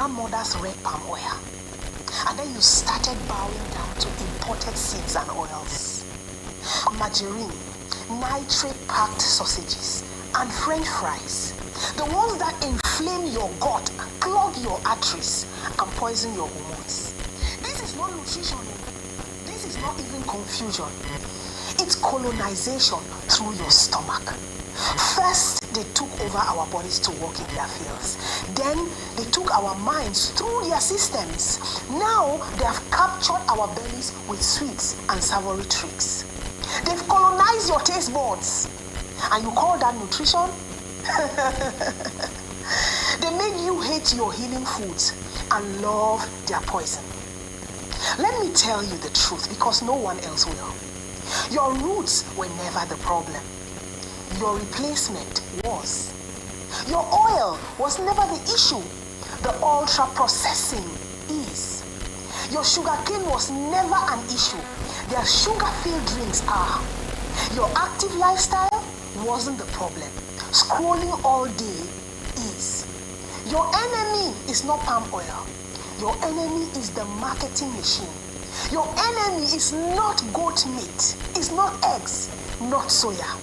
grandmother's red palm oil. And then you started bowing down to imported seeds and oils. Margarine, nitrate-packed sausages, and French fries. The ones that inflame your gut, clog your arteries, and poison your hormones. This is not nutrition. This is not even confusion. It's colonization through your stomach. First, they took over our bodies to work in their fields. Then, they took our minds through their systems. Now, they have captured our bellies with sweets and savory tricks. They've colonized your taste buds. And you call that nutrition? They made you hate your healing foods and love their poison. Let me tell you the truth, because no one else will. Your roots were never the problem. Your replacement was. Your oil was never the issue. The ultra processing is. Your sugarcane was never an issue. Their sugar-filled drinks are. Your active lifestyle wasn't the problem. Scrolling all day is. Your enemy is not palm oil. Your enemy is the marketing machine. Your enemy is not goat meat. It's not eggs, not soya.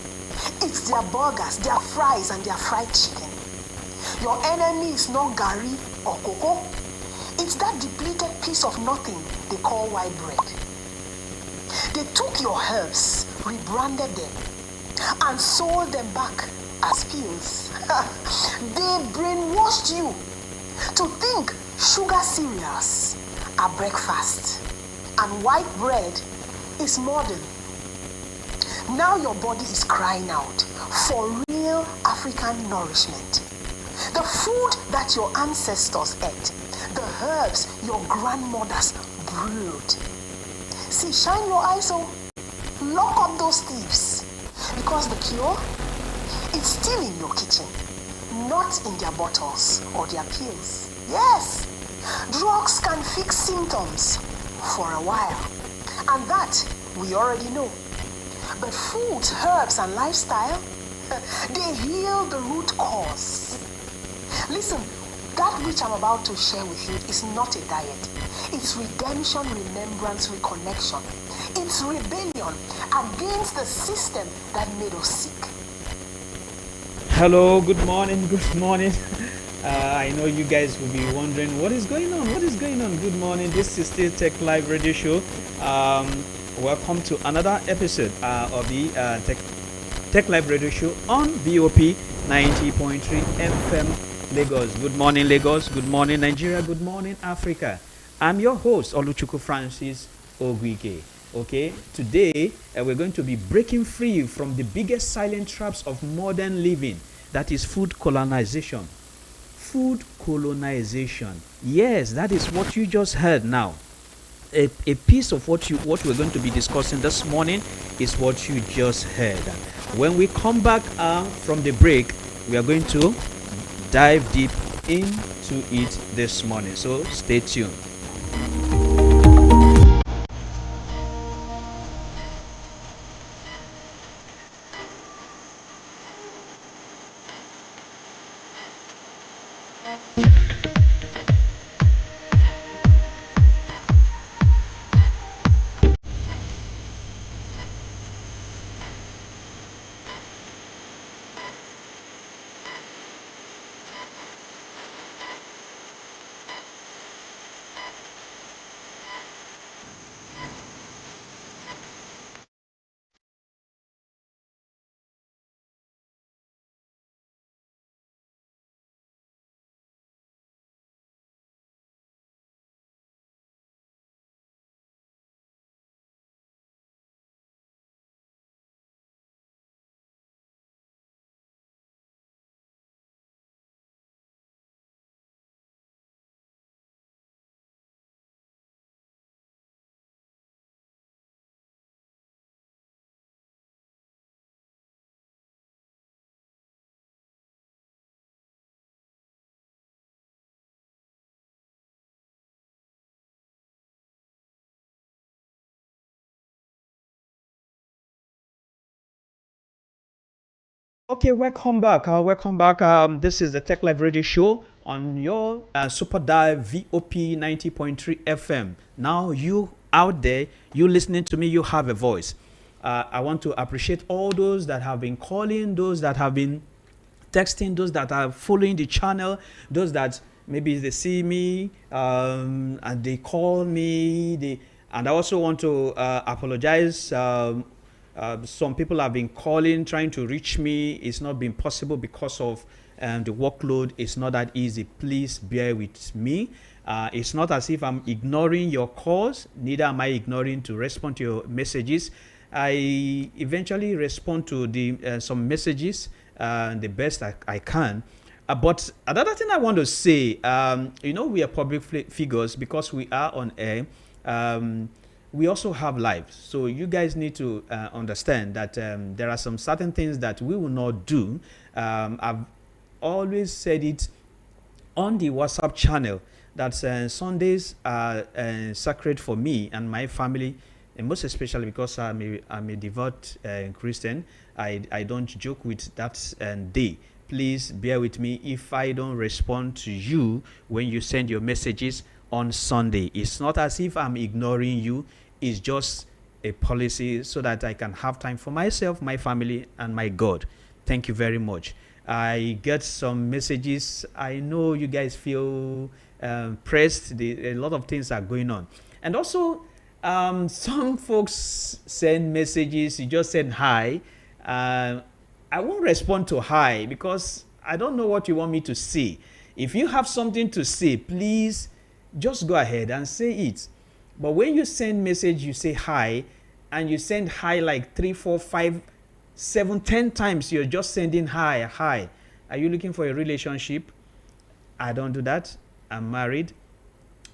It's their burgers, their fries, and their fried chicken. Your enemy is not gari or cocoa. It's that depleted piece of nothing they call white bread. They took your herbs, rebranded them, and sold them back as pills. They brainwashed you to think sugar cereals are breakfast and white bread is modern. Now your body is crying out for real African nourishment. The food that your ancestors ate, the herbs your grandmothers brewed. See, shine your eyes, lock up those thieves, because the cure, it's still in your kitchen, not in their bottles or their pills. Yes, drugs can fix symptoms for a while, and that we already know. But foods, herbs, and lifestyle, they heal the root cause. Listen, that which I'm about to share with you is not a diet. It's redemption, remembrance, reconnection. It's rebellion against the system that made us sick. Hello, good morning, good morning. I know you guys will be wondering what is going on. What is going on? Good morning. This is still Tech Live Radio Show. Welcome to another episode of the Tech Live Radio Show on VOP 90.3 FM Lagos. Good morning, Lagos. Good morning, Nigeria. Good morning, Africa. I'm your host, Oluchukwu Francis Ogwike. Okay, today we're going to be breaking free from the biggest silent traps of modern living, that is food colonization. Food colonization. Yes, that is what you just heard now. A piece of what we're going to be discussing this morning is what you just heard. When we come back from the break, we are going to dive deep into it this morning. So stay tuned. Okay, welcome back. Welcome back. This is the Tech Live Radio Show on your Super Dive VOP 90.3 FM. Now, you out there, you listening to me, you have a voice. I want to appreciate all those that have been calling, those that have been texting, those that are following the channel, those that maybe they see me and they call me. And I also want to apologize. Some people have been calling, trying to reach me. It's not been possible because of the workload. It's not that easy. Please bear with me. It's not as if I'm ignoring your calls, neither am I ignoring to respond to your messages. I eventually respond to the some messages the best I can. But another thing I want to say, we are public figures because we are on air. We also have lives. So you guys need to understand that there are some certain things that we will not do. I've always said it on the WhatsApp channel that Sundays are sacred for me and my family, and most especially because I'm a devout Christian. I don't joke with that day. Please bear with me if I don't respond to you when you send your messages on Sunday. It's not as if I'm ignoring you. It's just a policy so that I can have time for myself, my family, and my God. Thank you very much. I get some messages. I know you guys feel pressed. A lot of things are going on. And also, some folks send messages. You just send hi. I won't respond to hi because I don't know what you want me to say. If you have something to say, please just go ahead and say it. But when you send message, you say hi, and you send hi like 3, 4, 5, 7, 10 times. You're just sending hi, hi. Are you looking for a relationship? I don't do that. I'm married.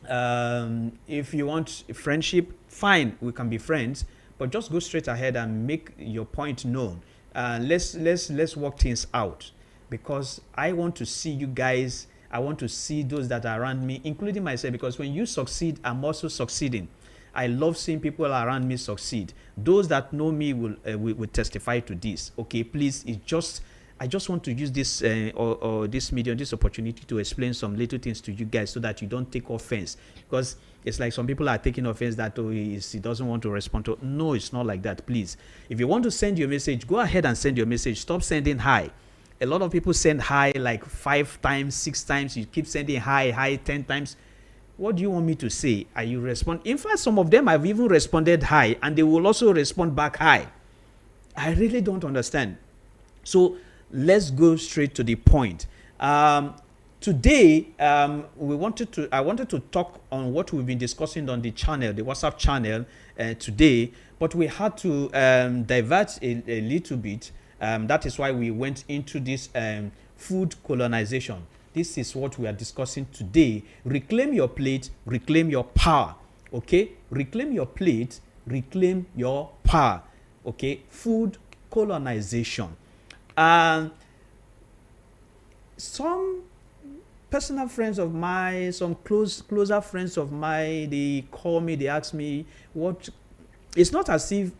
If you want a friendship, fine, we can be friends. But just go straight ahead and make your point known. Let's work things out, because I want to see you guys. I want to see those that are around me, including myself, because when you succeed, I'm also succeeding. I love seeing people around me succeed. Those that know me will testify to this. Okay, please, I just want to use this or this medium, this opportunity to explain some little things to you guys so that you don't take offense. Because it's like some people are taking offense that he doesn't want to respond to. No, it's not like that. Please, if you want to send your message, go ahead and send your message. Stop sending hi. A lot of people send hi like 5 times, 6 times. You keep sending hi 10 times. What do you want me to say? Are you respond? In fact, some of them have even responded hi, and they will also respond back hi. I really don't understand. So let's go straight to the point. Today, I wanted to talk on what we've been discussing on the channel, the WhatsApp channel today, but we had to divert a little bit. That is why we went into this food colonization. This is what we are discussing today. Reclaim your plate, reclaim your power. Okay? Reclaim your plate, reclaim your power. Okay? Food colonization. Some personal friends of mine, some closer friends of mine, they call me, they ask me what. It's not as if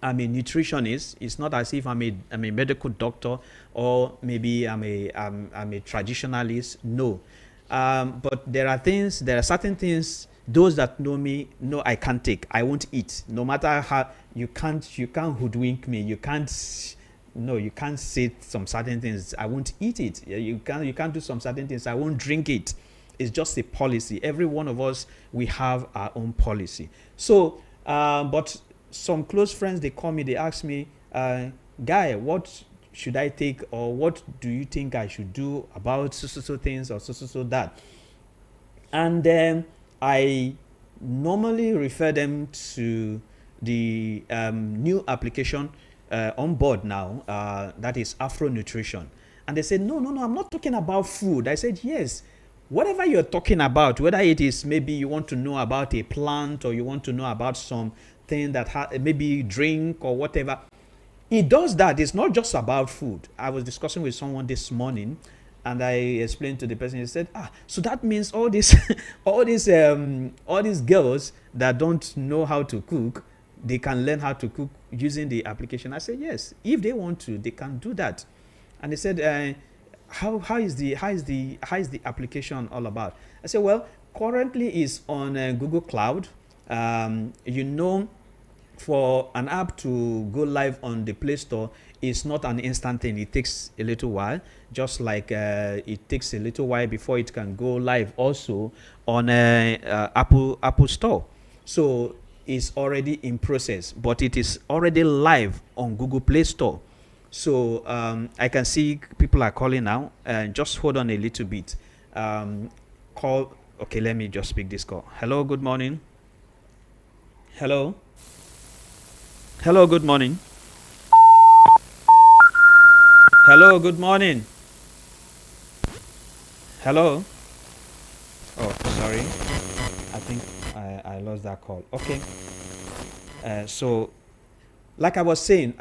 I'm a nutritionist. It's not as if I'm a medical doctor, or maybe I'm a traditionalist. No, but there are certain things. Those that know me know I can't take. I won't eat. No matter how you can't hoodwink me. You can't say some certain things. I won't eat it. You can't do some certain things. I won't drink it. It's just a policy. Every one of us, we have our own policy. So, but some close friends, they call me, they ask me, Guy, what should I take, or what do you think I should do about so things, or so that? And then I normally refer them to the new application on board now, that is Afro Nutrition. And they said, no, I'm not talking about food. I said, yes, whatever you're talking about, whether it is maybe you want to know about a plant, or you want to know about something that maybe drink or whatever, it does that. It's not just about food. I was discussing with someone this morning, and I explained to the person. He said, so that means all these girls that don't know how to cook, they can learn how to cook using the application. I said, yes, if they want to, they can do that. And they said, how is the application all about? I said, well, currently it's on Google Cloud. You know, for an app to go live on the Play Store, it's not an instant thing. It takes a little while, just like it takes a little while before it can go live also on Apple Store. So it's already in process, but it is already live on Google Play Store. So I can see people are calling now. Just hold on a little bit. Call. Okay, let me just pick this call. Hello, good morning. Hello. Hello, good morning. Hello, good morning. Hello. Oh, sorry. I think I lost that call. Okay. So, like I was saying,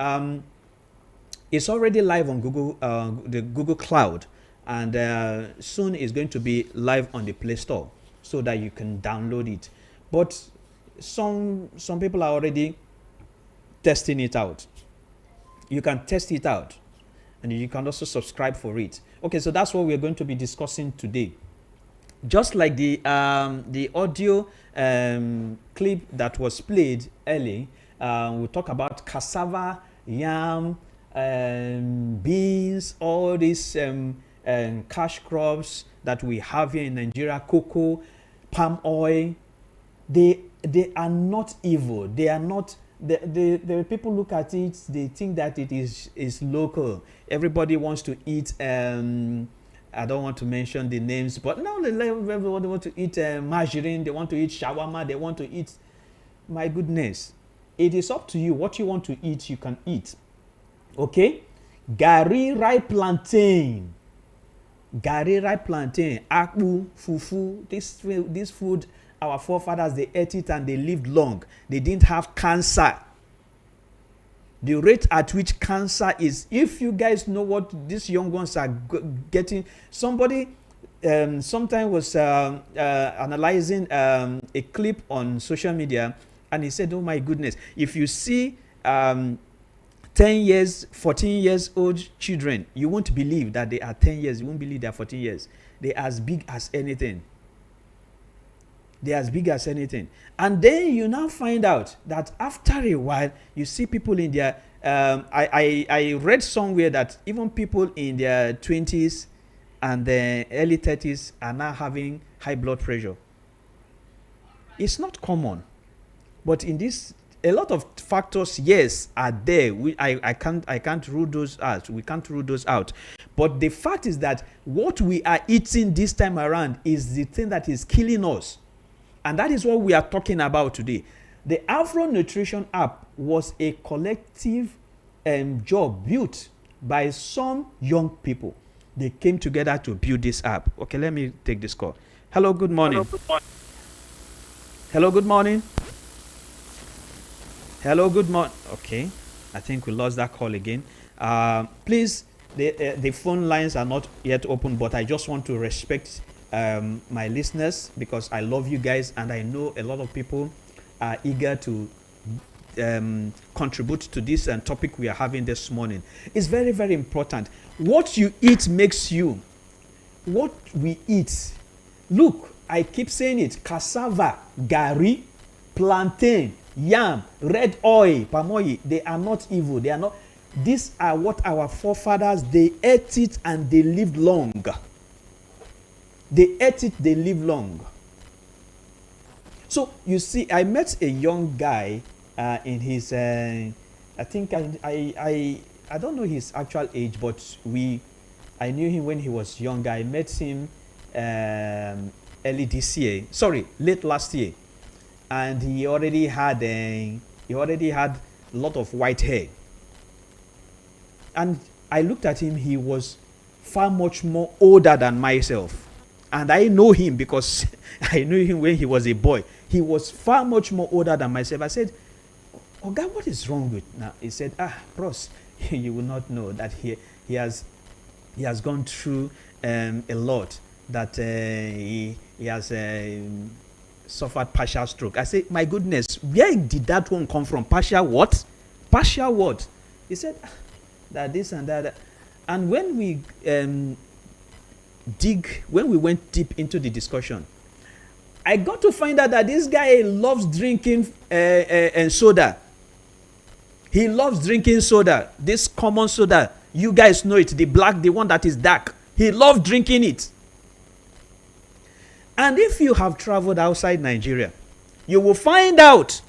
it's already live on Google, the Google Cloud, and soon it's going to be live on the Play Store so that you can download it. But some people are already testing it out. You can test it out, and you can also subscribe for it. Okay, so that's what we're going to be discussing today. Just like the audio clip that was played early, we'll talk about cassava, yam, beans, all these cash crops that we have here in Nigeria, cocoa, palm oil. They are not evil. They are not. The people look at it, they think that it is local. Everybody wants to eat. I don't want to mention the names, but now everybody want to eat margarine. They want to eat shawarma. They want to eat. My goodness, it is up to you. What you want to eat, you can eat. Okay, gari ripe plantain, akpu, fufu. This food, our forefathers, they ate it and they lived long. They didn't have cancer. The rate at which cancer is, if you guys know what these young ones are getting, somebody sometime was analyzing a clip on social media, and he said, oh my goodness, if you see 10 years, 14 years old children, you won't believe that they are 10 years. You won't believe they are 14 years. They're as big as anything. They're as big as anything. And then you now find out that after a while, you see people in their, I read somewhere that even people in their 20s and the early 30s are now having high blood pressure. It's not common. But in this, a lot of factors, yes, are there. I can't rule those out. We can't rule those out. But the fact is that what we are eating this time around is the thing that is killing us. And that is what we are talking about today. The Afro Nutrition app was a collective job built by some young people. They came together to build this app. Okay, let me take this call. Hello, good morning. Hello, good morning. Hello, good morning. Okay, I think we lost that call again. Please, the phone lines are not yet open, but I just want to respect my listeners because I love you guys, and I know a lot of people are eager to contribute to this topic we are having this morning. It's very, very important. What you eat makes you. What we eat. Look, I keep saying it. Cassava, gari, plantain, yam, red oil, palm oil. They are not evil. They are not. These are what our forefathers, they ate it and they lived long. They ate it, they live long. So you see, I met a young guy in his, I think I don't know his actual age, but I knew him when he was younger. I met him early this year, late last year, and he already had a lot of white hair. And I looked at him; he was far much more older than myself. And I know him because I knew him when he was a boy. He was far much more older than myself. I said, oh God, what is wrong with now? He said, Bros, you will not know that he has gone through a lot, that he has suffered partial stroke. I said, my goodness, where did that one come from? Partial what? Partial what? He said, that this and that. And when we went deep into the discussion, I got to find out that this guy loves drinking and soda. He loves drinking soda, this common soda. You guys know it, the black, the one that is dark. He loves drinking it. And if you have traveled outside Nigeria, you will find out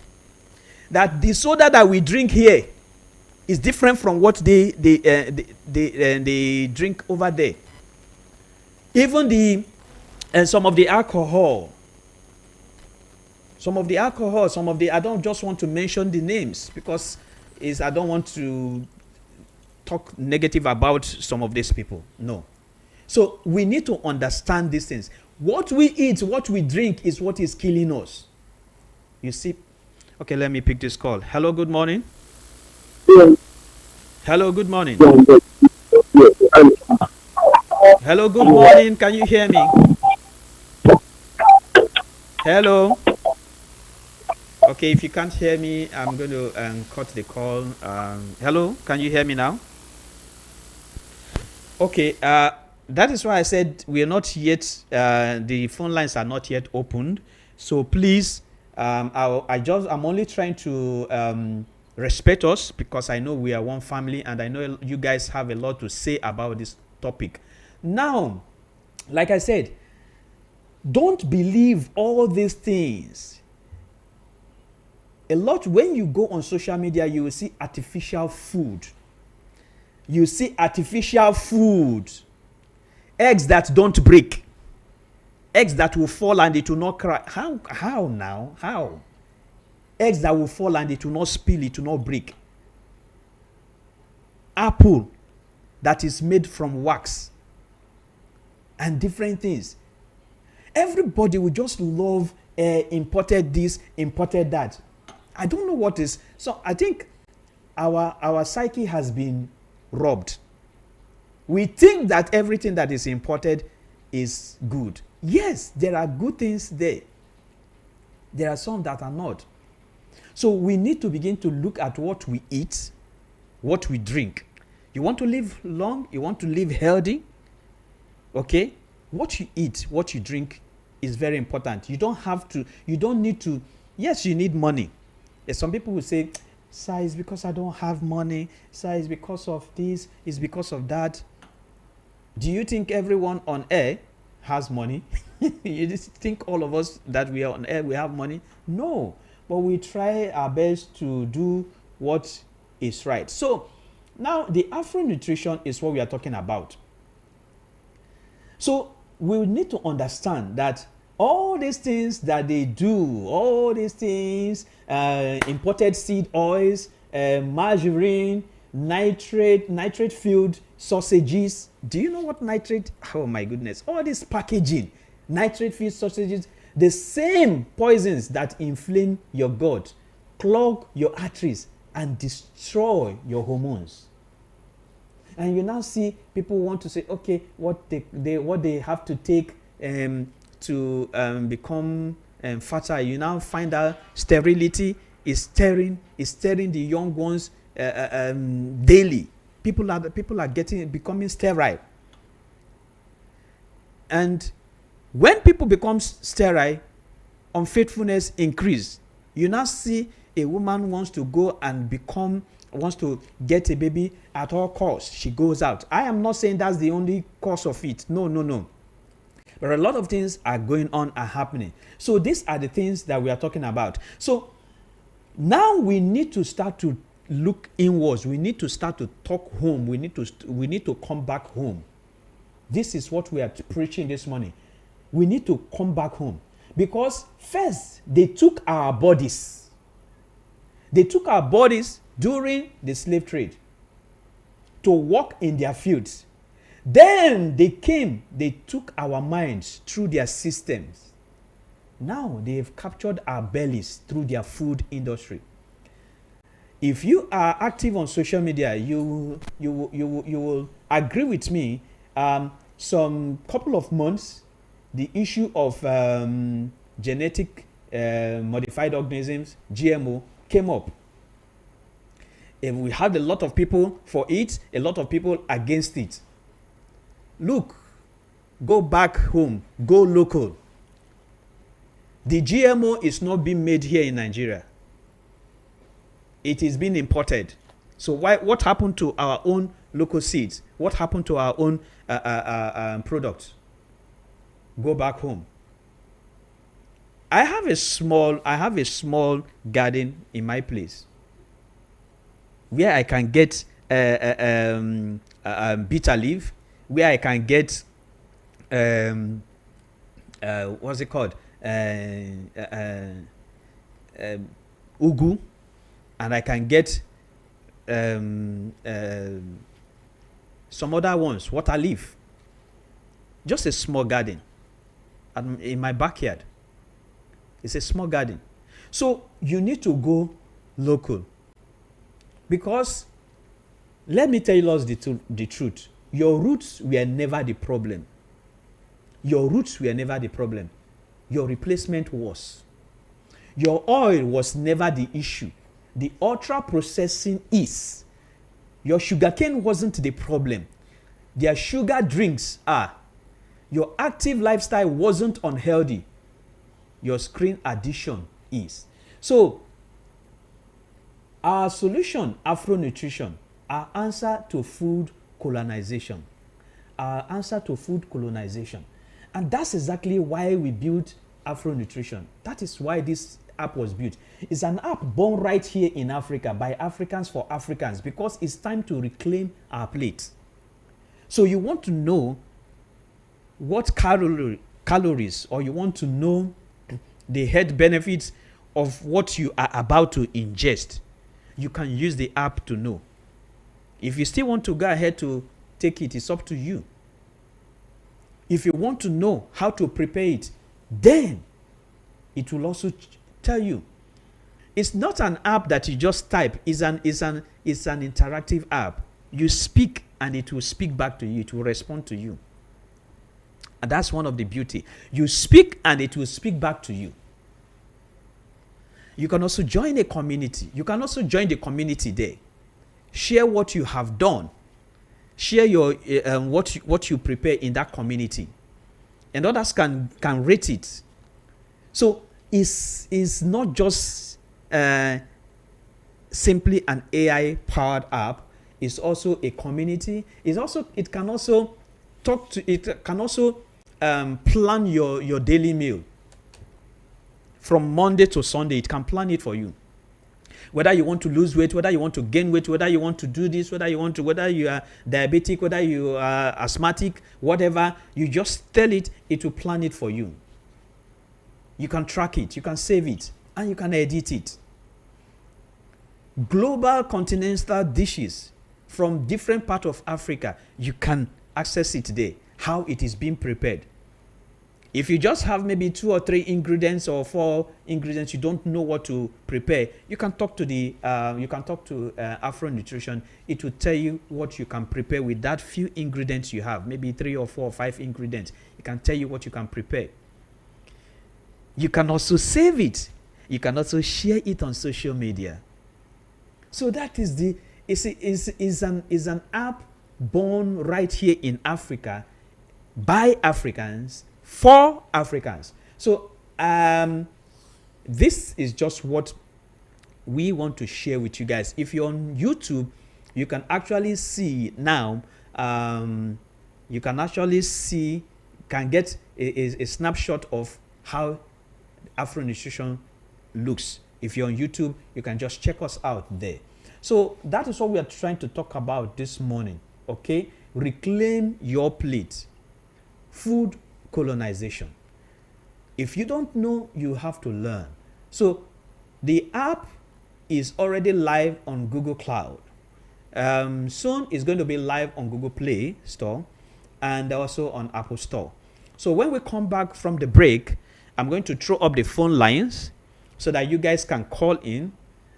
that the soda that we drink here is different from what they drink over there. Even some of the alcohol, I don't just want to mention the names because I don't want to talk negative about some of these people. No. So we need to understand these things. What we eat, what we drink is what is killing us. You see? Okay, let me pick this call. Hello, good morning. Hello, good morning. Hello, good morning. Can you hear me? Hello. Okay, if you can't hear me, I'm going to cut the call. Hello, can you hear me now? Okay, that is why I said we are not yet, the phone lines are not yet opened. So please, I'm only trying to respect us because I know we are one family and I know you guys have a lot to say about this topic. Now, like I said, don't believe all these things. A lot, when you go on social media, you will see artificial food. You see artificial food. Eggs that don't break. Eggs that will fall and it will not crack. How now? How? Eggs that will fall and it will not spill, it will not break. Apple that is made from wax. And different things. Everybody will just love imported this, imported that. I don't know what is. So I think our psyche has been robbed. We think that everything that is imported is good. Yes, there are good things there. There are some that are not. So we need to begin to look at what we eat, what we drink. You want to live long? You want to live healthy? Okay? What you eat, what you drink is very important. You don't need to, yes, you need money. Some people will say, sir, it's because I don't have money. Sir, it's because of this. It's because of that. Do you think everyone on air has money? You just think all of us that we are on air, we have money? No. But we try our best to do what is right. So now the Afro nutrition is what we are talking about. So we need to understand that all these things that they do, all these things, imported seed oils, margarine, nitrate-filled sausages. Do you know what nitrate? Oh my goodness! All this packaging, nitrate-filled sausages, the same poisons that inflame your gut, clog your arteries, and destroy your hormones. And you now see people want to say, okay, what they have to take to become fertile. You now find out sterility is stirring the young ones daily. People are becoming sterile. And when people become sterile, unfaithfulness increase. You now see a woman wants to get a baby at all costs. She goes out. I am not saying that's the only cause of it. No. But a lot of things are going on, are happening. So these are the things that we are talking about. So now we need to start to look inwards. We need to start to talk home. We need to come back home. This is what we are preaching this morning. We need to come back home. Because first, they took our bodies. They took our bodies during the slave trade to work in their fields. Then they took our minds through their systems. Now they've captured our bellies through their food industry. If you are active on social media, you will agree with me. Some couple of months, the issue of genetic modified organisms, GMO, came up. And we had a lot of people for it, a lot of people against it. Look, Go back home. Go local. The GMO is not being made here in Nigeria. It is being imported. So what happened to our own local seeds? What happened to our own products? Go back home. I have a small garden in my place where I can get bitter leaf, where I can get what's it called, ugu, and I can get some other ones, water leaf. Just a small garden in my backyard. It's a small garden. So you need to go local. Because let me tell you the truth. Your roots were never the problem. Your roots were never the problem. Your replacement was. Your oil was never the issue. The ultra processing is. Your sugarcane wasn't the problem. Their sugar drinks are. Your active lifestyle wasn't unhealthy. Your screen addiction is. So, our solution, Afro Nutrition, our answer to food colonization. Our answer to food colonization. And that's exactly why we built Afro Nutrition. That is why this app was built. It's an app born right here in Africa by Africans for Africans, because it's time to reclaim our plate. So you want to know what calories, or you want to know the health benefits of what you are about to ingest, you can use the app to know. If you still want to go ahead to take it, it's up to you. If you want to know how to prepare it, then it will also tell you. It's not an app that you just type. It's an interactive app. You speak and it will speak back to you. It will respond to you. And that's one of the beauty. You speak and it will speak back to you. You can also join a community. You can also join the community there. Share what you have done. Share your what you prepare in that community. And others can rate it. So it's not just simply an AI-powered app. It's also a community. It can also plan your daily meal. From Monday to Sunday, it can plan it for you. Whether you want to lose weight, whether you want to gain weight, whether you want to do this, whether you are diabetic, whether you are asthmatic, whatever, you just tell it, it will plan it for you. You can track it, you can save it, and you can edit it. Global continental dishes from different parts of Africa, you can access it there, how it is being prepared. If you just have maybe 2 or 3 ingredients or 4 ingredients, you don't know what to prepare, you can talk to Afro Nutrition. It will tell you what you can prepare with that few ingredients you have, maybe 3 or 4 or 5 ingredients. It can tell you what you can prepare. You can also save it. You can also share it on social media. So that is an app born right here in Africa by Africans for Africans. So this is just what we want to share with you guys. If you're on YouTube, you can actually see now. You can get a snapshot of how Afro Nutrition looks. If you're on YouTube, you can just check us out there. So that is what we are trying to talk about this morning. Okay, reclaim your plate. Food colonization. If you don't know, you have to learn. So the app is already live on Google Cloud. Soon it's going to be live on Google Play Store and also on Apple Store. So when we come back from the break, I'm going to throw up the phone lines so that you guys can call in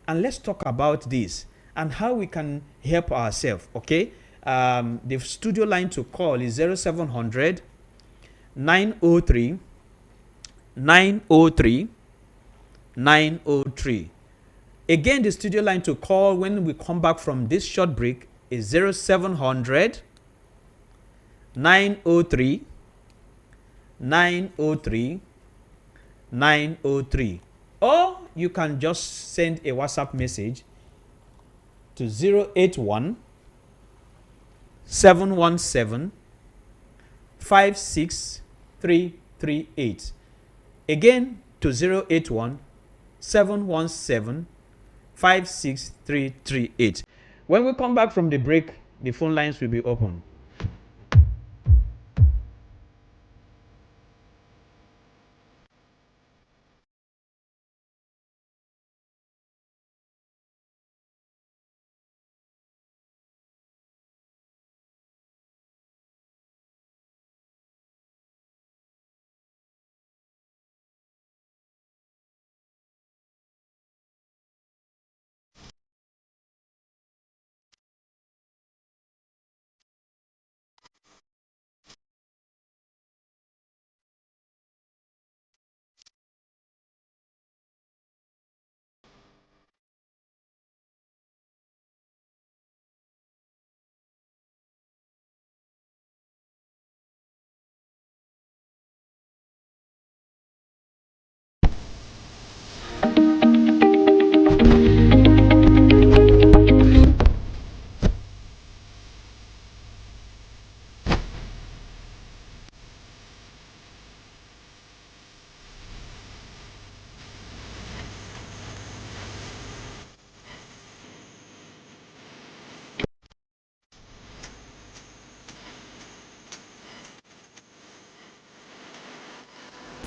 and let's talk about this and how we can help ourselves. Okay, the studio line to call is 0700 903 903 903. Again, the studio line to call when we come back from this short break is 0700 903 903 903, or you can just send a WhatsApp message to 081 717 56338. Again to 081 717 56338. When we come back from the break, the phone lines will be open.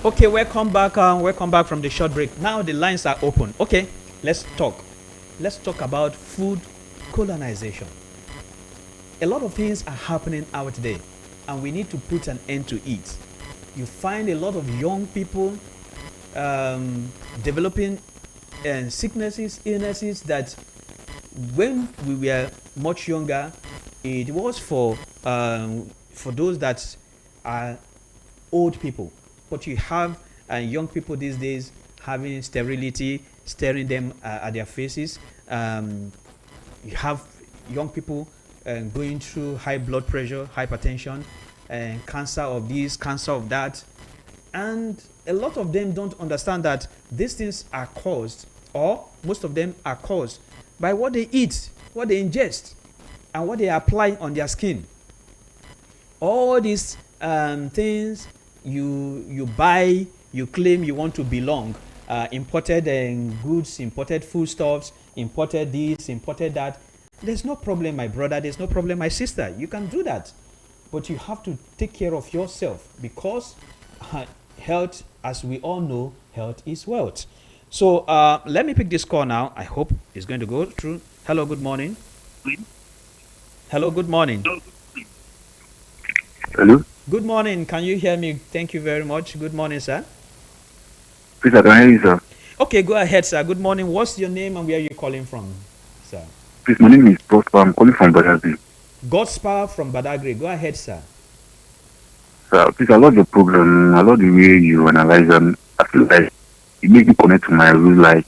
Okay, welcome back. Welcome back from the short break. Now the lines are open. Okay, let's talk. Let's talk about food colonization. A lot of things are happening out there, and we need to put an end to it. You find a lot of young people developing sicknesses, illnesses that when we were much younger, it was for those that are old people. But you have young people these days having sterility staring them at their faces. You have young people going through high blood pressure, hypertension, and cancer of this, cancer of that. And a lot of them don't understand that these things are caused, or most of them are caused, by what they eat, what they ingest, and what they apply on their skin. All these things you buy, you claim you want to belong, imported goods, imported foodstuffs, imported this, imported that. There's no problem, my brother. There's no problem, my sister. You can do that. But you have to take care of yourself, because health, as we all know, health is wealth. So let me pick this call now. I hope it's going to go through. Hello, good morning. Hello, good morning. Hello? Good morning. Can you hear me? Thank you very much. Good morning, sir. Please, I can hear you, sir. Okay, go ahead, sir. Good morning. What's your name and where are you calling from, sir? Please, my name is Prosper. I'm calling from Badagry. God's power from Badagry. Go ahead, sir. Sir, please, I love your program. I love the way you analyze them. I feel like it makes me connect to my real life.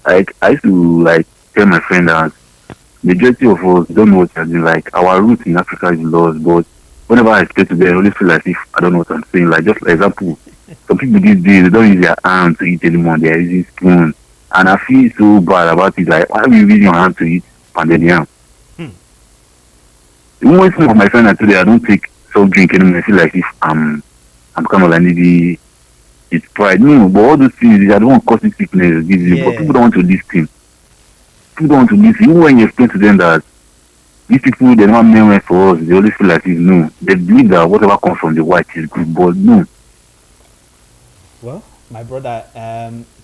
I used to tell my friend that majority of us don't know what they're doing. Like, our roots in Africa is lost, but whenever I speak to them, I always feel as if I don't know what I'm saying. Like, just for example, some people these days, they don't use their hands to eat anymore. They're using spoon. And I feel so bad about it. Like, why are we using your hand to eat pounded yam? Even when some of my friends are today, I don't take soft drink anymore. I feel like if I'm kind of like maybe it's pride. No, but all those things, I don't want to cause sickness. But people don't want to listen. People don't want to listen. Even when you explain to them that these people, they're not meant for us, they always feel like it's no. They believe that whatever comes from the white is good, but no. Well, my brother,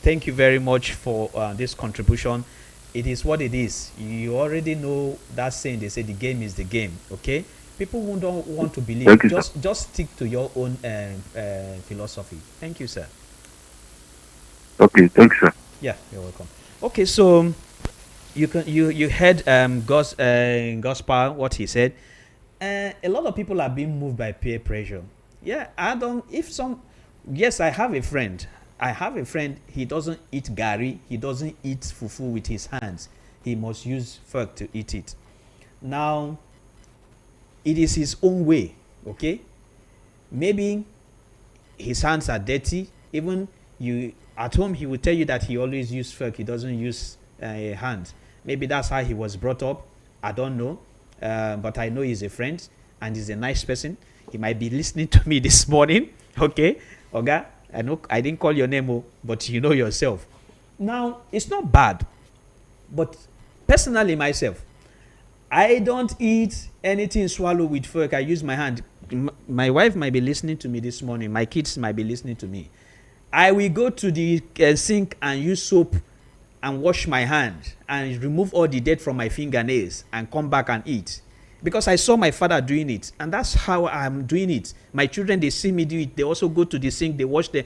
thank you very much for this contribution. It is what it is. You already know that saying. They say the game is the game. Okay, people who don't want to believe, just stick to your own philosophy. Thank you, sir. Okay, thanks, sir. Yeah, you're welcome. Okay, so you heard Gospel what he said. A lot of people are being moved by peer pressure. Yeah, yes, I have a friend. He doesn't eat gari. He doesn't eat fufu with his hands. He must use fork to eat it. Now, it is his own way. Okay, maybe his hands are dirty. Even you at home, he will tell you that he always use fork. He doesn't use hand. Maybe that's how he was brought up. I don't know, but I know he's a friend and he's a nice person. He might be listening to me this morning. Okay, Oga, I know I didn't call your name, but you know yourself. Now it's not bad, but personally myself, I don't eat anything swallow with fork. I use my hand. My wife might be listening to me this morning. My kids might be listening to me. I will go to the sink and use soap and wash my hand and remove all the dirt from my fingernails and come back and eat. Because I saw my father doing it, and that's how I'm doing it. My children, they see me do it. They also go to the sink, they wash them.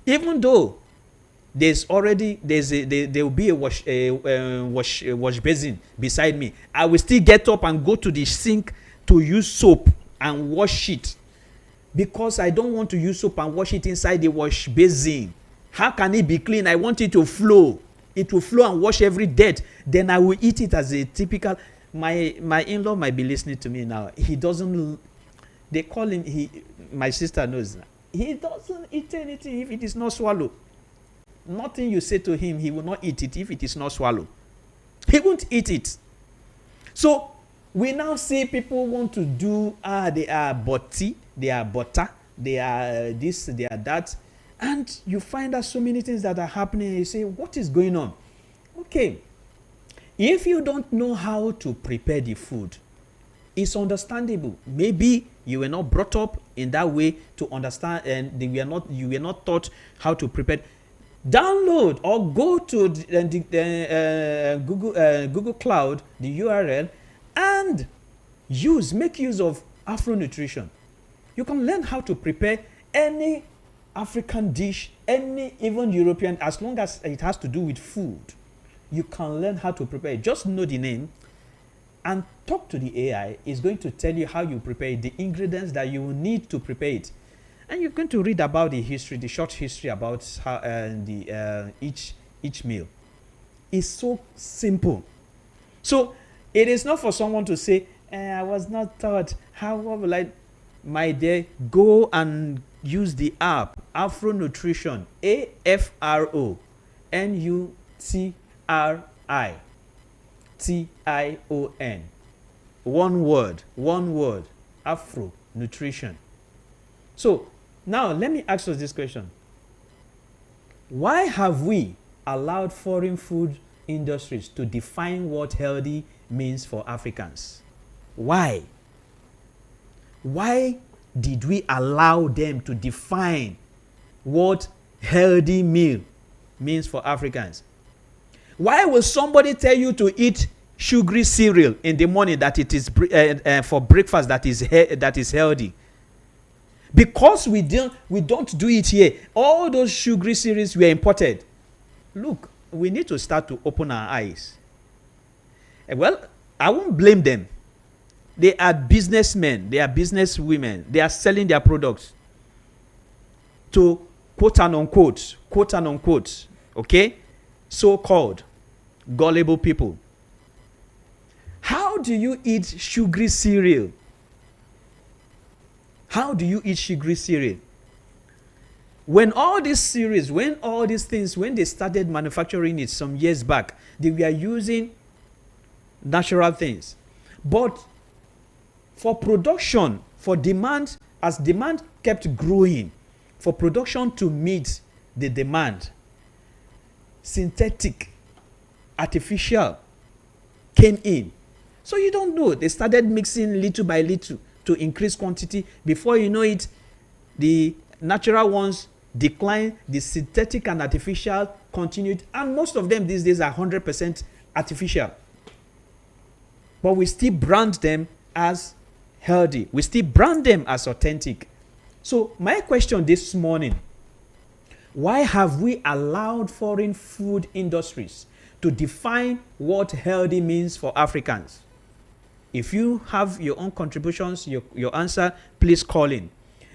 Even though there will be a wash basin beside me, I will still get up and go to the sink to use soap and wash it, because I don't want to use soap and wash it inside the wash basin. How can it be clean? I want it to flow. It will flow and wash every dirt. Then I will eat it as a typical. My in-law might be listening to me now. He doesn't. They call him. My sister knows. He doesn't eat anything if it is not swallowed. Nothing you say to him, he will not eat it if it is not swallowed. He won't eat it. So we now see people want to do, they are botti, they are butter, they are this, they are that. And you find out so many things that are happening and you say, what is going on? Okay. If you don't know how to prepare the food, it's understandable. Maybe you were not brought up in that way to understand, and you were not taught how to prepare. Download or go to Google Cloud, the URL, and make use of Afro Nutrition. You can learn how to prepare any African dish, any even European, as long as it has to do with food. You can learn how to prepare it. Just know the name and talk to the AI. It's going to tell you how you prepare it, the ingredients that you will need to prepare it. And you're going to read about the history, the short history about how each meal. It's so simple. So it is not for someone to say, I was not taught. What will I? My dear, go and use the app, Afro Nutrition, AFRONUTRITION. One word, Afro Nutrition. So now let me ask us this question. Why have we allowed foreign food industries to define what healthy means for Africans? Why? Why did we allow them to define what healthy meal means for Africans? Why will somebody tell you to eat sugary cereal in the morning that it is for breakfast that is healthy? Because we don't do it here. All those sugary cereals were imported. Look, we need to start to open our eyes. Well, I won't blame them. They are businessmen. They are businesswomen. They are selling their products to quote and unquote, okay, so-called gullible people. How do you eat sugary cereal? How do you eat sugary cereal? When all these cereals, when they started manufacturing it some years back, they were using natural things. But for production, for demand, as demand kept growing, for production to meet the demand, synthetic, artificial came in. So you don't know. They started mixing little by little to increase quantity. Before you know it, the natural ones decline, the synthetic and artificial continued, and most of them these days are 100% artificial. But we still brand them as healthy. We still brand them as authentic. So my question this morning, why have we allowed foreign food industries to define what healthy means for Africans? If you have your own contributions, your answer, please call in.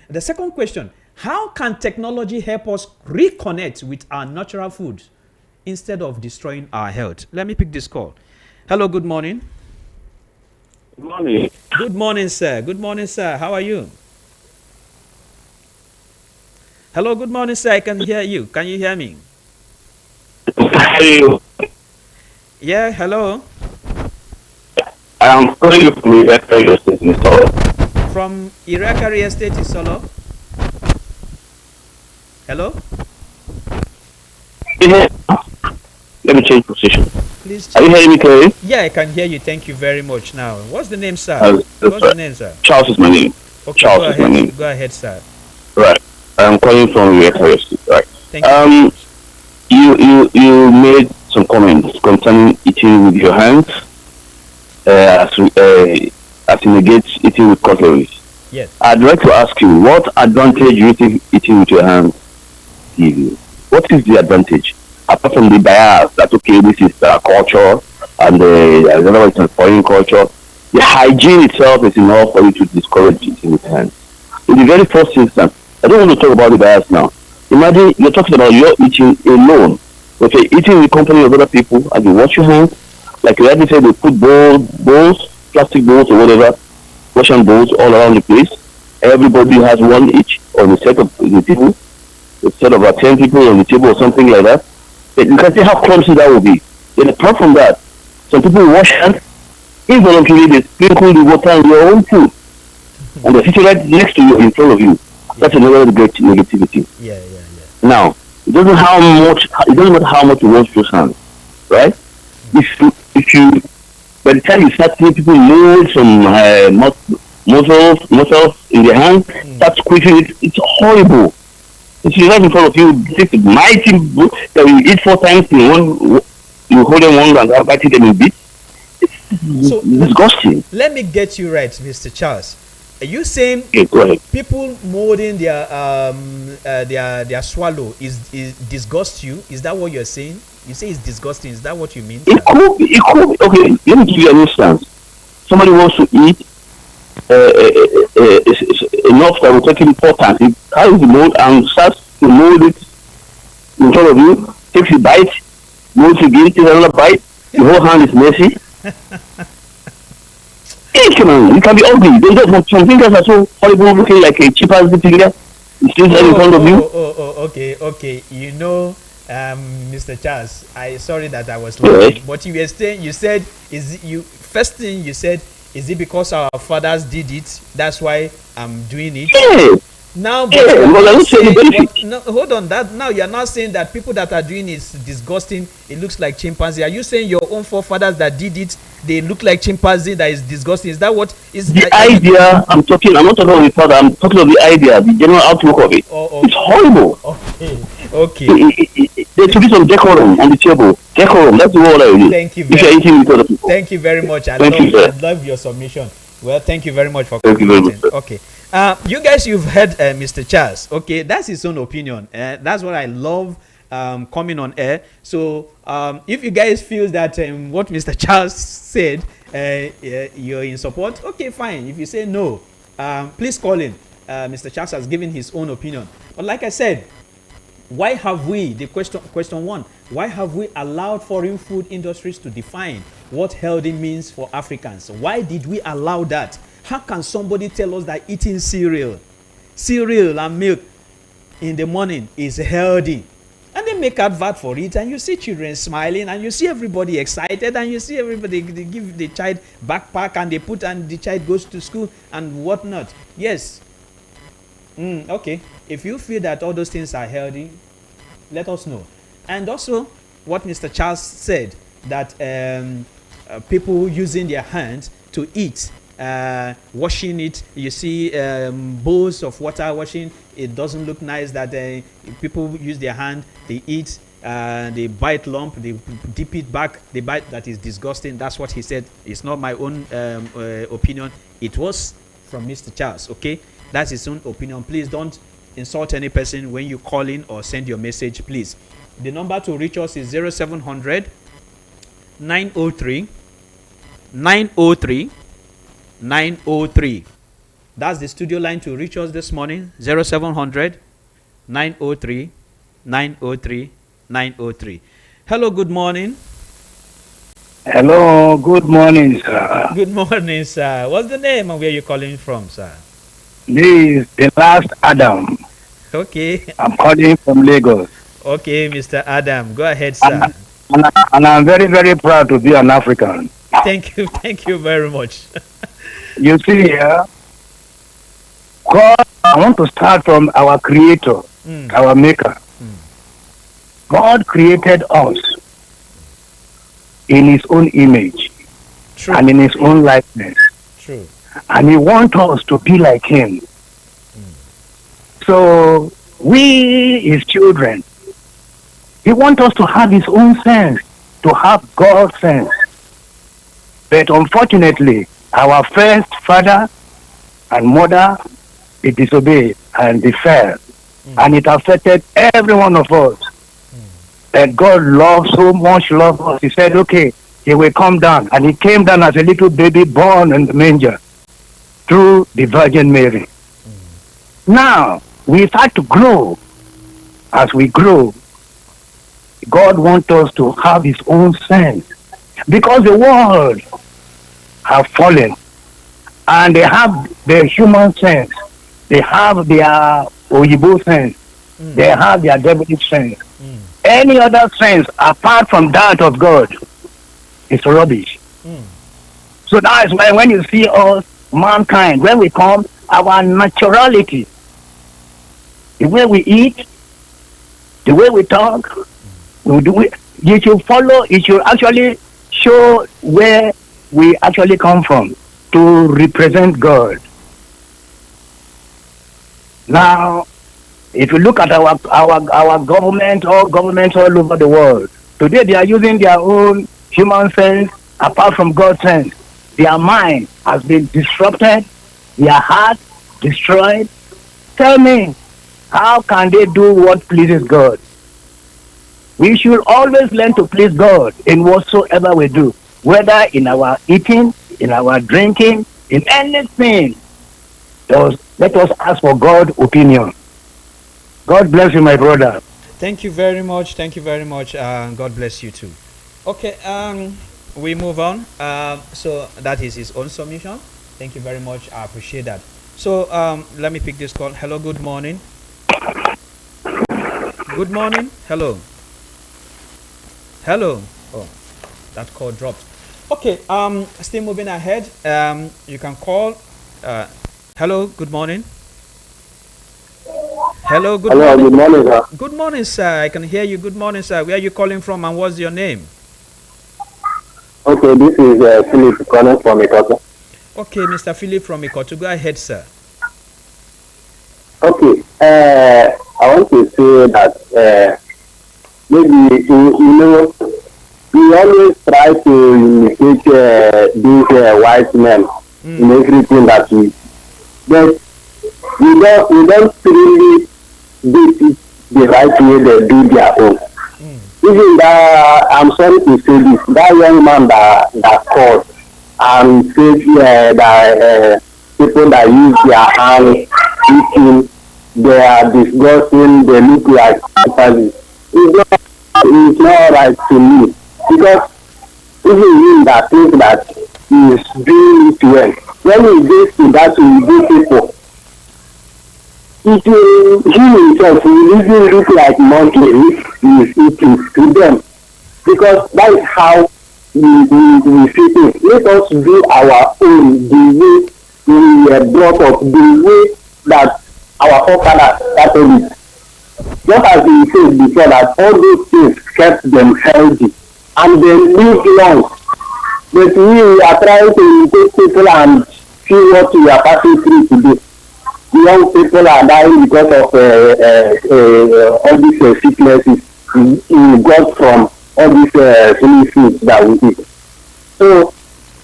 The second question, how can technology help us reconnect with our natural foods instead of destroying our health? Let me pick this call. Hello, good morning. Good morning. Good morning, sir. Good morning, sir. How are you? Hello, good morning, sir. I can hear you. Can you hear me? I Yeah, hello. am calling you from your state in Solo. From Irakari Estate in Solo. Hello? Let me change position. Please. Are you hearing me clearly? Yeah, I can hear you. Thank you very much now. What's the name, sir? Yes, What's the name, sir? Charles is my name. Okay, Charles go is my ahead. name. Go ahead, sir. Right. I'm calling from your state. Right. Thank you. You made some comments concerning eating with your hands, as it negates eating with cutlery. Yes. I'd like to ask you, what advantage do you think eating with your hands give you? What is the advantage? Apart from the bias that, okay, this is culture and another is foreign culture, the hygiene itself is enough for you to discourage eating with hands. In the very first instance, I don't want to talk about the bias now. Imagine you're talking about your eating alone. Okay, eating in the company of other people and you wash your hands. Like you already said, they put bowls, plastic bowls or whatever, wash hand bowls all around the place. Everybody has one each on the set of the table, a set of 10 people on the table or something like that. You can see how clumsy that will be. Then apart from that, some people wash hands, involuntarily they sprinkle the water on your own food. And they're sitting right next to you, in front of you. That's another great negativity. Yeah. Now, it doesn't matter how much you wash your hands, right? If you by the time you start seeing people mold some muscles in their hands, start squeezing it, it's horrible. It's right in front of you. This mighty that you eat 4 times in one, you hold them one and bite them in bits. So Disgusting. let me get you right, Mr. Charles. Are you saying Okay, go ahead. people molding their swallow is disgust you? Is that what you're saying? You say it's disgusting. Is that what you mean, sir? It could be. Okay, let me give you an instance. Somebody wants to eat enough that will take him 4 times. He carries the mold and starts to mold it in front of you, takes a bite, molds again, takes another bite, the whole hand is messy. It can be ugly. Some fingers are so horrible looking like a chimpanzee finger. It's still there in front of you. Okay. You know, Mr. Charles, sorry that I was laughing, but you said, first thing you said, is it because our fathers did it? That's why I'm doing it. Yeah. Now, hold on. That now you're not saying that people that are doing it is disgusting. It looks like chimpanzee. Are you saying your own forefathers that did it, they look like chimpanzee? That is disgusting. Is that what is the idea? I'm not talking about the father. I'm talking about the idea, the general outlook of it. Okay. It's horrible. Okay. There should be some decorum on the table. Decorum. That's the word I use. Thank you. If you're eating with other people. Thank you very much. I love your submission. Well, thank you very much for coming. Thank you very much. Okay. You guys, you've heard Mr. Charles. Okay, that's his own opinion. That's what I love coming on air. So if you guys feel that what Mr. Charles said, you're in support, okay, fine. If you say no, please call in. Mr. Charles has given his own opinion. But like I said, why have we, the question one, why have we allowed foreign food industries to define what healthy means for Africans? Why did we allow that? How can somebody tell us that eating cereal and milk in the morning is healthy? And they make advert for it, and you see children smiling, and you see everybody excited, and you see everybody, they give the child backpack, and they put, and the child goes to school and whatnot. Yes. Okay. If you feel that all those things are healthy, let us know. And also, what Mr. Charles said, that people using their hands to eat, washing it, you see bowls of water washing, it doesn't look nice that people use their hand, they eat, they bite lump, they dip it back, they bite. That is disgusting. That's what he said. It's not my own opinion. It was from Mr. Charles. Okay, that's his own opinion. Please don't insult any person when you call in or send your message, please. The number to reach us is 0700 903 903 903. That's the studio line to reach us this morning. 0700 903 903 903. Hello, good morning. Hello, good morning, sir. Good morning, sir. What's the name and where you calling from, sir? This is the last Adam. Okay. I'm calling from Lagos. Okay, Mr. Adam. Go ahead, And, sir. and I'm very, very proud to be an African. Thank you. Thank you very much. You see here, God, I want to start from our creator, Mm, our maker. mm. God created us in his own image True. and in his own likeness. True. And he wants us to be like him. So we, his children, he wants us to have his own sense, to have God's sense. But unfortunately, our first father and mother, they disobeyed and they fell. And it affected every one of us. And God loved so much, loved us. He said, okay, he will come down. And he came down as a little baby born in the manger through the Virgin Mary. Now, we start to grow. As we grow, God wants us to have his own sense. Because the world have fallen. And they have their human sense. They have their Oyibo sense. They have their devilish sense. Any other sense apart from that of God is rubbish. So that is why when you see us, mankind, when we come, our naturality, the way we eat, the way we talk, we do it, you should follow, it should actually show where we actually come from to represent God. Now, if you look at our government, all governments all over the world, today they are using their own human sense apart from God's sense. Their mind has been disrupted, their heart destroyed. Tell me, how can they do what pleases God? We should always learn to please God in whatsoever we do, whether in our eating, in our drinking, in anything. Let us ask for God's opinion. God bless you, my brother. Thank you very much. Thank you very much. God bless you too. Okay. We move on. So that is his own submission. Thank you very much. I appreciate that. So let me pick this call. Hello. Good morning. Good morning. Hello. Hello. Oh, that call dropped. Okay. Still moving ahead. You can call. Hello. Good morning. Hello, good Hello, morning. good morning, sir. Good morning, sir. I can hear you. Good morning, sir. Where are you calling from and what's your name? Okay, this is Philip calling from Ikoto. Okay, Mr. Philip from Ikoto. Go ahead, sir. Okay, I want to say that maybe, you know, we always try to imitate these white men in everything that we, but we don't really do it the right way they do their own. Even that, I'm sorry to say this, that young man that called and said that people that use their hands eating, they are disgusting, they look like companies. It's not right to me, because even him that thinks that he is doing it well, when he goes to that to do people, it will, he himself will even look like monkey if he is eating to them, because that is how we see things. Let us do our own, the way we were brought up, the way that our forefathers started it. Just as we said before, that all those things kept them healthy and they lived long. But we are trying to imitate people and see what we are passing through today. Young people are dying because of all these sicknesses we got from all these silly foods that we eat. So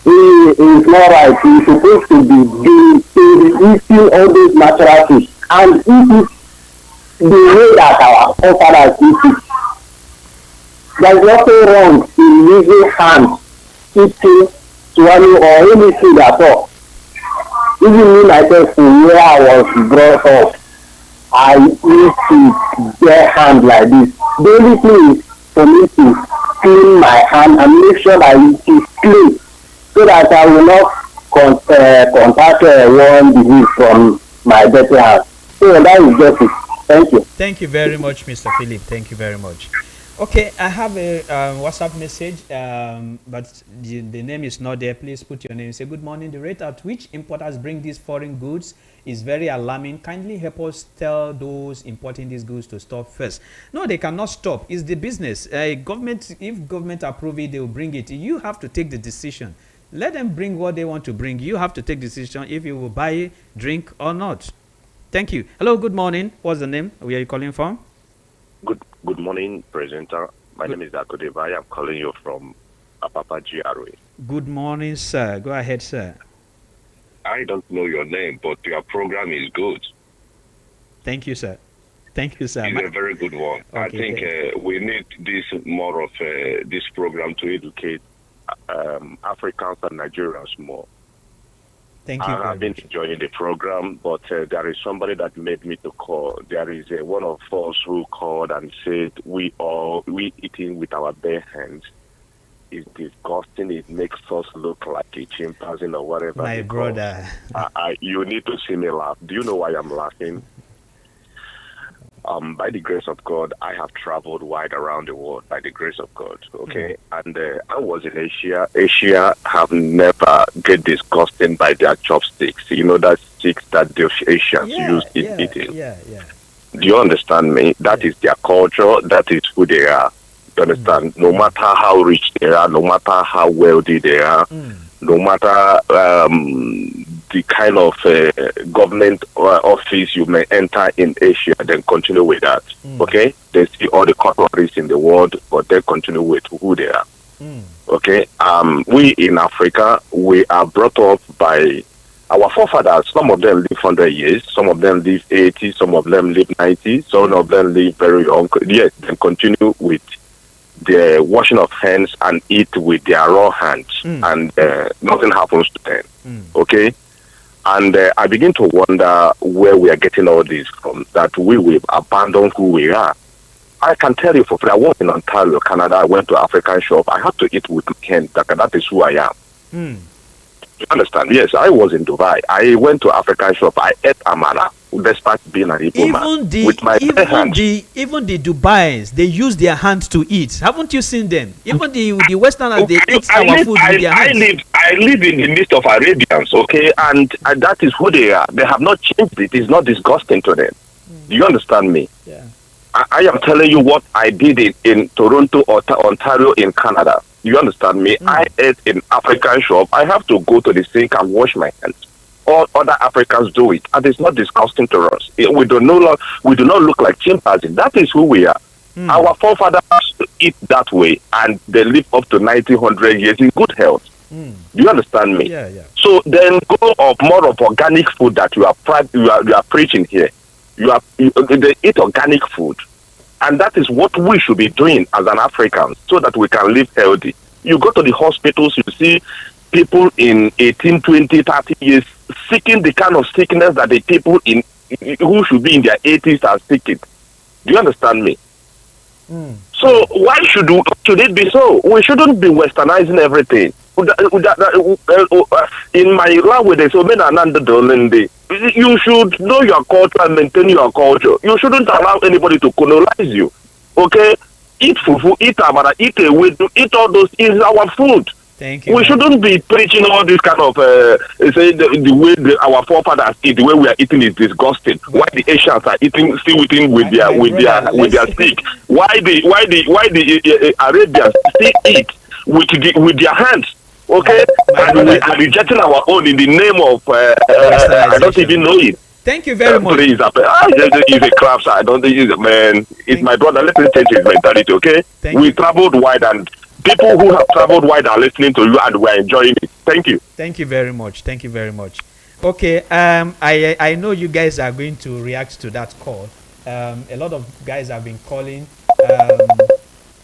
it's not right. We're supposed to be eating all those natural foods and eat it the way that our forefathers eat it. There's nothing wrong in using hands, eating, swallowing, or any food at all. Even me myself, from where I was brought up, I used to bare hand like this. The only thing is for me to clean my hand and make sure that it is clean, so that I will not contact one disease from my dirty hand. So that is just it. Thank you. Thank you very much, Mr. Philip. Thank you very much. Okay, I have a WhatsApp message, but the name is not there. Please put your name. Say, good morning. The rate at which importers bring these foreign goods is very alarming. Kindly help us tell those importing these goods to stop first. No, they cannot stop. It's the business. Government, if government approve it, they will bring it. You have to take the decision. Let them bring what they want to bring. You have to take the decision if you will buy, drink, or not. Thank you. Hello, good morning. What's the name? Where are you calling from? Good morning, presenter. My name is Akodevai. I'm calling you from Apapa GRA. Good morning, sir. Go ahead, sir. I don't know your name, but your program is good. Thank you, sir. Thank you, sir. It's a very good one. Okay, I think we need this more of this program to educate Africans and Nigerians more. Thank you. I've been enjoying the program, but there is somebody that made me to call. There is one of us who called and said we eating with our bare hands is disgusting. It makes us look like a chimpanzee or whatever. My brother. You need to see me laugh. Do you know why I'm laughing? By the grace of God, I have traveled wide around the world by the grace of God, okay? And I was in Asia. Asia have never get disgusted by their chopsticks. You know that sticks that the Asians use in eating. Yeah. Do you understand me? That is their culture. That is who they are. You understand? No matter how rich they are, no matter how wealthy they are, no matter the kind of government office you may enter in Asia, then continue with that. Okay? They see all the countries in the world, but they continue with who they are. Okay? We in Africa, we are brought up by our forefathers. Some of them live 100 years, some of them live 80, some of them live 90, some of them live very young. Yes, then continue with the washing of hands and eat with their raw hands, and nothing happens to them. Okay? And I begin to wonder where we are getting all this from, that we will abandon who we are. I can tell you for free, I was in Ontario, Canada. I went to African shop. I had to eat with my hands. That is who I am. You understand? Yes, I was in Dubai. I went to African shop. I ate amala, despite being an Igbo man, with my bare hands. Even the Dubais, they use their hands to eat. Haven't you seen them? Even the Westerners, they eat our food with their hands. I live in the midst of Arabians, okay, and that is who they are. They have not changed it. It's not disgusting to them. Do you understand me? Yeah. I am telling you what I did in Toronto, Ontario, in Canada. You understand me? I ate in African shop. I have to go to the sink and wash my hands. All other Africans do it, and it's not disgusting to us. We do not look like chimpanzees. That is who we are. Our forefathers eat that way, and they live up to 90, 100 years in good health. Do you understand me? Yeah. So then go of more of organic food that you are preaching here. They eat organic food. And that is what we should be doing as an African, so that we can live healthy. You go to the hospitals, you see people in 18, 20, 30 years seeking the kind of sickness that the people who should be in their 80s are seeking. Do you understand me? So why should it be so? We shouldn't be westernizing everything. In my language, they say, you should know your culture and maintain your culture. You shouldn't allow anybody to colonize you. Okay? Eat fufu, eat amara, eat ewedu, eat all those is our food. Thank you. We shouldn't be preaching all this kind of say the way our forefathers eat, the way we are eating is disgusting. Why the Asians are still eating with their stick? Why the Arabians still eat with their hands? Okay, and we are rejecting our own in the name of I don't even know it. Thank you very much. He's a crap, I don't think he's a man. It's my brother. Let me change his mentality, okay? We traveled wide, and people who have traveled wide are listening to you, and we're enjoying it. Thank you. Thank you very much. Thank you very much. Okay, I know you guys are going to react to that call. A lot of guys have been calling.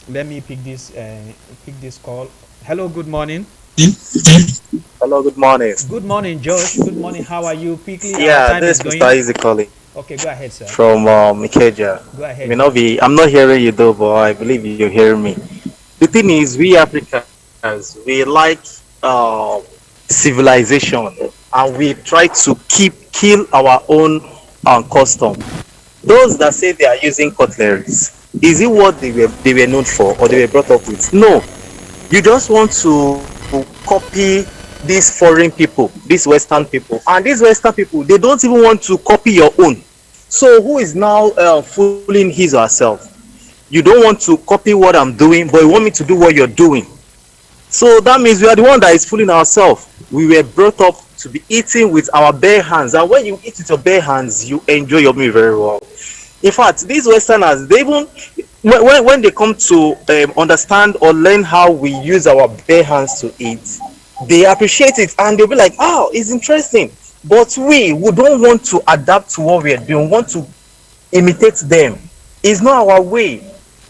Let me pick this call. Hello, good morning. Hello, good morning. Good morning, Josh. Good morning. How are you? Quickly. Yeah, this is Mr. Easy calling. Okay, go ahead, sir. From Ikeja. Go ahead. I'm not hearing you though, but I believe you're hearing me. The thing is, we Africans, we like civilization, and we try to kill our own custom. Those that say they are using cutleries, is it what they were known for or they were brought up with? No. You just want to copy these foreign people, these Western people, and these Western people, they don't even want to copy your own. So who is now fooling his or herself? You don't want to copy what I'm doing, but you want me to do what you're doing. So that means we are the one that is fooling ourselves. We were brought up to be eating with our bare hands, and when you eat with your bare hands, you enjoy your meal very well. In fact, these Westerners, they even when they come to understand or learn how we use our bare hands to eat, they appreciate it and they'll be like, "Oh, it's interesting." But we don't want to adapt to what we are doing. We want to imitate them. It's not our way.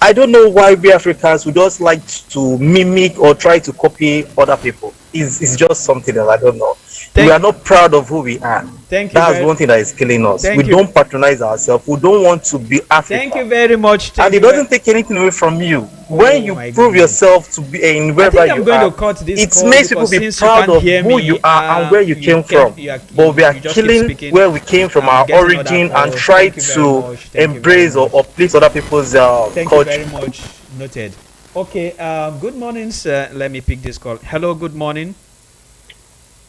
I don't know why we Africans would just like to mimic or try to copy other people. It's just something that I don't know. We are not proud of who we are. Thank you. That's one thing that is killing us. We don't patronize ourselves. We don't want to be African. Thank you very much. And it doesn't take anything away from you. When you prove yourself to be in wherever you are, it makes people be proud of who you are and where you came from. But we are killing where we came from, our origin, and try to embrace or uplift other people's culture. Thank you very much. Noted. Okay, good morning, sir. Let me pick this call. Hello, good morning.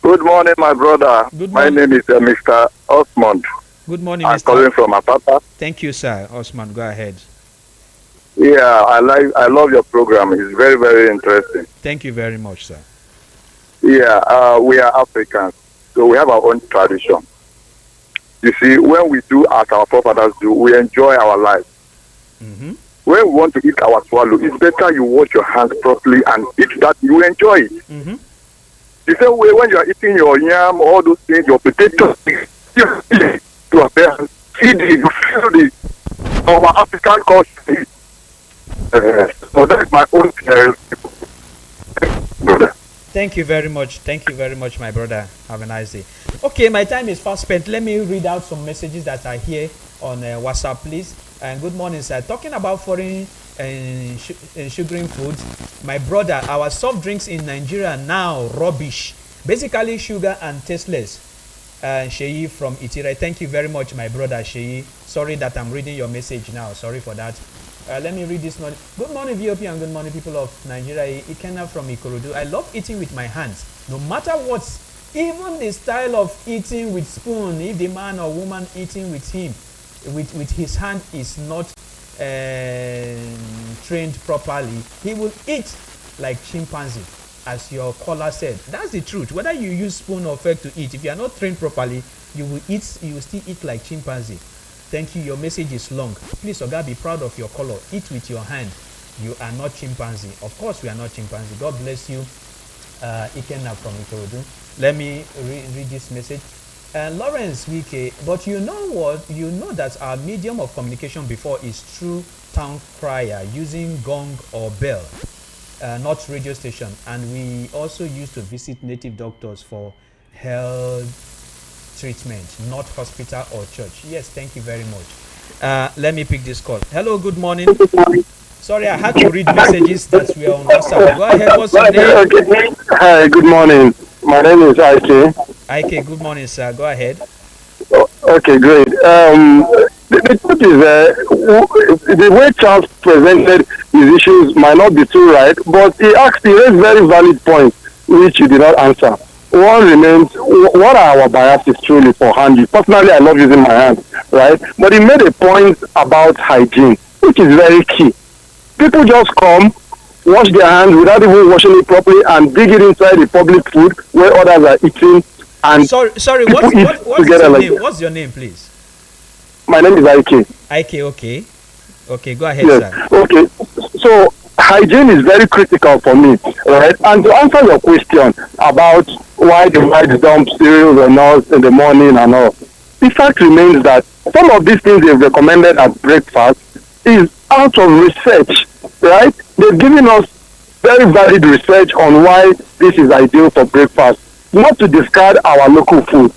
Good morning, my brother. Good morning. My name is Mr. Osmond. Good morning, I'm Mr. calling from Apapa. Thank you, sir. Osman, go ahead. Yeah, I love your program. It's very, very interesting. Thank you very much, sir. Yeah, we are Africans, so we have our own tradition. You see, when we do as our forefathers do, we enjoy our life. Mm-hmm. When we want to eat our swallow, it's better you wash your hands properly and eat that. You enjoy it. Mm-hmm. The same way when you are eating your yam, all those things, your potatoes, you are there, feed it, you feel the our African culture. So that's my own brother. Thank you very much. Thank you very much, my brother. Have a nice day. Okay, my time is fast spent. Let me read out some messages that are here on WhatsApp, please. And good morning, sir. Talking about foreign and sugaring foods, my brother, our soft drinks in Nigeria now rubbish, basically sugar and tasteless. Sheyi from Itira, thank you very much, my brother Sheyi. Sorry that I'm reading your message now. Sorry for that. Let me read this one. Good morning, VOP, and good morning, people of Nigeria. Ikena from Ikorodu. I love eating with my hands, no matter what. Even the style of eating with spoon. If the man or woman eating with him, with his hand is not trained properly, he will eat like chimpanzee, as your caller said. That's the truth. Whether you use spoon or fork to eat, if you are not trained properly, you will still eat like chimpanzee. Thank you. Your message is long. Please, Oga, be proud of your color. Eat with your hand. You are not chimpanzee. Of course, we are not chimpanzee. God bless you, Ikena from Ikorodu. Let me read this message. Lawrence Wike, but you know what? You know that our medium of communication before is through town crier using gong or bell, not radio station. And we also used to visit native doctors for health treatment, not hospital or church. Yes, thank you very much. Let me pick this call. Hello, good morning. Sorry, I had to read messages that were on WhatsApp. Go ahead, what's your name? Hi, good morning. My name is Ike. Ike, good morning, sir. Go ahead. Okay, great. The truth is, the way Charles presented his issues might not be too right, but he raised very valid points which you did not answer. One remains, what are our biases truly for hand use? Personally, I love using my hands, right? But he made a point about hygiene, which is very key. People just come, wash their hands without even washing it properly and dig it inside the public food where others are eating. And sorry, what's your name? What's your name, please? My name is Ike. Ike, okay. Okay, go ahead, yes. Sir. Okay, so hygiene is very critical for me, right? And to answer your question about why the whites dump cereals on us in the morning and all, the fact remains that some of these things they've recommended as breakfast is out of research, right? They've given us very valid research on why this is ideal for breakfast. Not to discard our local food,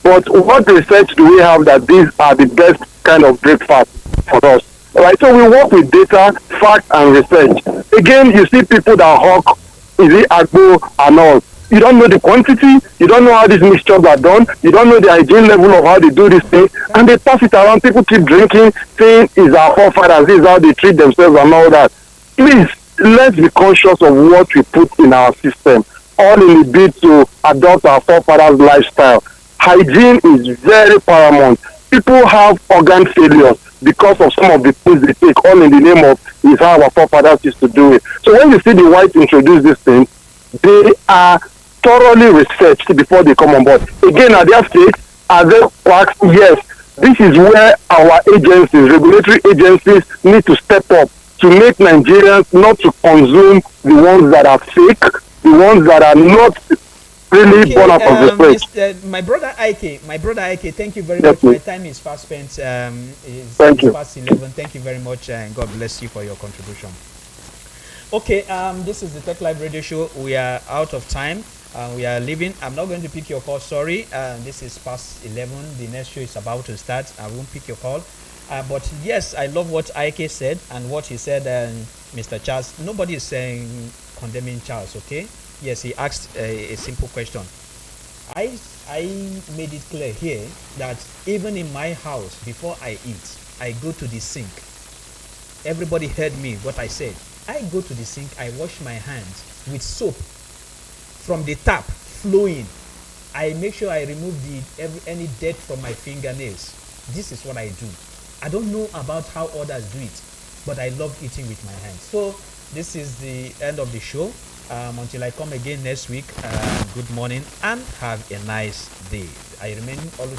but what research do we have that these are the best kind of breakfast for us? Right, so we work with data, fact, and research. Again, you see people that hawk, is it agbo and all. You don't know the quantity. You don't know how these mixtures are done. You don't know the hygiene level of how they do this thing. And they pass it around. People keep drinking, saying it's our forefathers. This is how they treat themselves and all that. Please, let's be conscious of what we put in our system. All in the bid to adopt our forefathers' lifestyle. Hygiene is very paramount. People have organ failures because of some of the things they take, all in the name of is how our forefathers used to do it. So when you see the whites introduce this thing, they are thoroughly researched before they come on board. Again, at their stage, are they quacks? Yes. This is where our agencies, regulatory agencies, need to step up to make Nigerians not to consume the ones that are fake, the ones that are not really born out of the flesh. My brother Ike, thank you very much. My time is fast spent. Thank you. Past 11. Thank you very much, and God bless you for your contribution. Okay, this is the Tech Live Radio Show. We are out of time. We are leaving. I'm not going to pick your call. Sorry. This is past 11. The next show is about to start. I won't pick your call. But yes, I love what Ike said and what he said, Mr. Charles. Nobody is saying condemning Charles, okay? Yes, he asked a simple question. I made it clear here that even in my house, before I eat, I go to the sink. Everybody heard me, what I said. I go to the sink, I wash my hands with soap from the tap flowing. I make sure I remove any dirt from my fingernails. This is what I do. I don't know about how others do it, but I love eating with my hands. So this is the end of the show. Until I come again next week, good morning and have a nice day. I remain always